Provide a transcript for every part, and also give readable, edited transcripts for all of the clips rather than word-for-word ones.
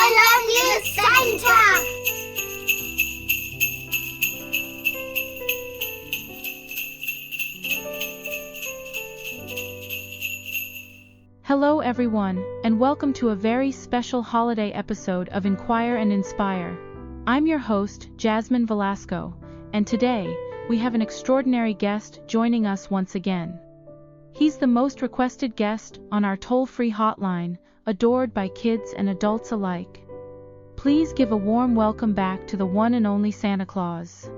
love you, Santa! Hello everyone, and welcome to a very special holiday episode of Inquire and Inspire. I'm your host, Jasmine Velasco, and today, we have an extraordinary guest joining us once again. He's the most requested guest on our toll-free hotline, adored by kids and adults alike. Please give a warm welcome back to the one and only Santa Claus.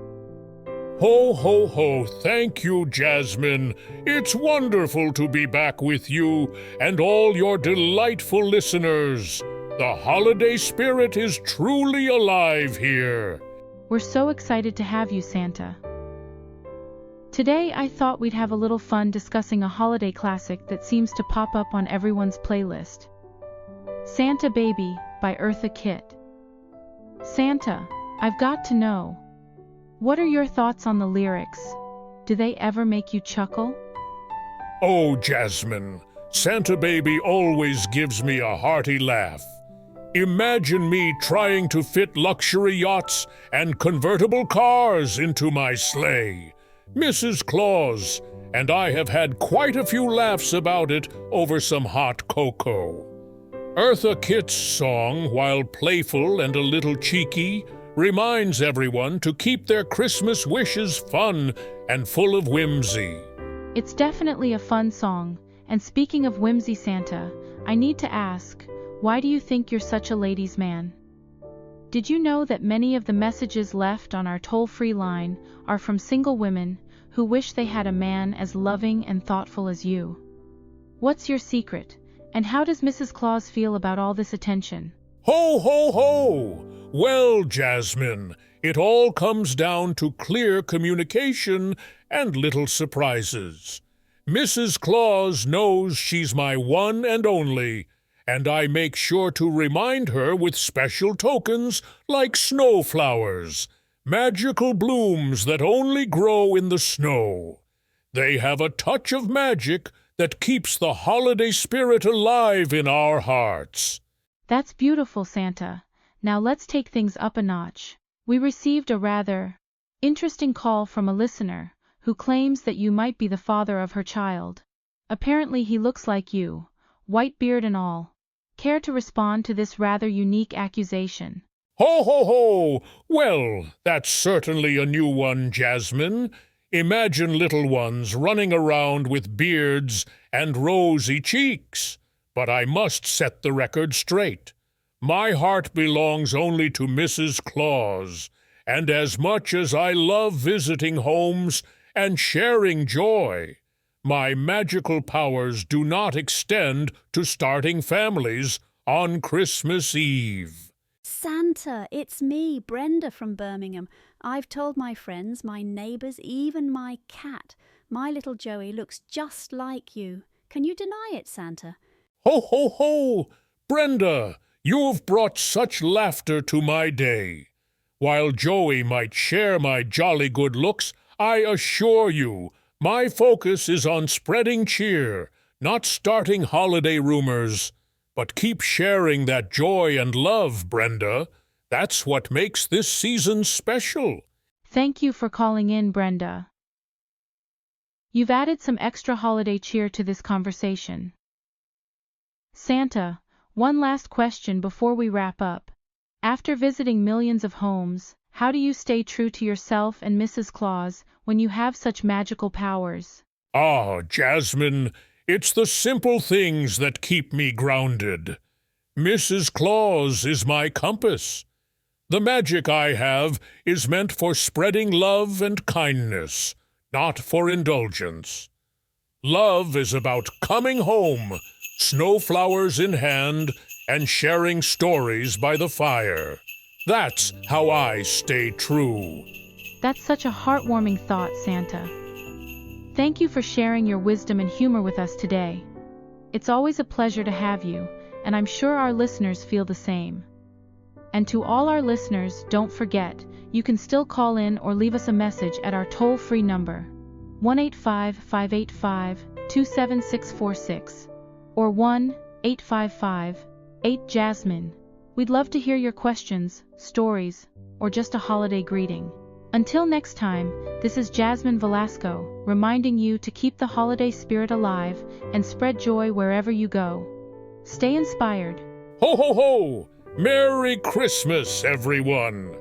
Ho, ho, ho, thank you, Jasmine. It's wonderful to be back with you and all your delightful listeners. The holiday spirit is truly alive here. We're so excited to have you, Santa. Today I thought we'd have a little fun discussing a holiday classic that seems to pop up on everyone's playlist. Santa Baby by Eartha Kitt. Santa, I've got to know. What are your thoughts on the lyrics? Do they ever make you chuckle? Oh, Jasmine, Santa Baby always gives me a hearty laugh. Imagine me trying to fit luxury yachts and convertible cars into my sleigh. Mrs. Claus and I have had quite a few laughs about it over some hot cocoa. Eartha Kitt's song, while playful and a little cheeky, reminds everyone to keep their Christmas wishes fun and full of whimsy. It's definitely a fun song, and speaking of whimsy, Santa, I need to ask, why do you think you're such a ladies' man? Did you know that many of the messages left on our toll-free line are from single women who wish they had a man as loving and thoughtful as you? What's your secret, and how does Mrs. Claus feel about all this attention? Ho, ho, ho! Well, Jasmine, it all comes down to clear communication and little surprises. Mrs. Claus knows she's my one and only, and I make sure to remind her with special tokens like snowflowers, magical blooms that only grow in the snow. They have a touch of magic that keeps the holiday spirit alive in our hearts. That's beautiful, Santa. Now let's take things up a notch. We received a rather interesting call from a listener who claims that you might be the father of her child. Apparently he looks like you, white beard and all. Care to respond to this rather unique accusation? Ho, ho, ho! Well, that's certainly a new one, Jasmine. Imagine little ones running around with beards and rosy cheeks. But I must set the record straight. My heart belongs only to Mrs. Claus, and as much as I love visiting homes and sharing joy, my magical powers do not extend to starting families on Christmas Eve. Santa, it's me, Brenda from Birmingham. I've told my friends, my neighbours, even my cat. My little Joey looks just like you. Can you deny it, Santa? Ho, ho, ho! Brenda, you've brought such laughter to my day. While Joey might share my jolly good looks, I assure you, my focus is on spreading cheer, not starting holiday rumors. But keep sharing that joy and love, Brenda. That's what makes this season special. Thank you for calling in, Brenda. You've added some extra holiday cheer to this conversation. Santa, one last question before we wrap up. After visiting millions of homes, how do you stay true to yourself and Mrs. Claus when you have such magical powers? Ah, Jasmine, it's the simple things that keep me grounded. Mrs. Claus is my compass. The magic I have is meant for spreading love and kindness, not for indulgence. Love is about coming home, snowflowers in hand, and sharing stories by the fire. That's how I stay true. That's such a heartwarming thought, Santa. Thank you for sharing your wisdom and humor with us today. It's always a pleasure to have you, and I'm sure our listeners feel the same. And to all our listeners, don't forget, you can still call in or leave us a message at our toll-free number, 1-855-585-27646, or 1-855-8-JASMINE. We'd love to hear your questions, stories, or just a holiday greeting. Until next time, this is Jasmine Velasco, reminding you to keep the holiday spirit alive and spread joy wherever you go. Stay inspired. Ho, ho, ho! Merry Christmas, everyone!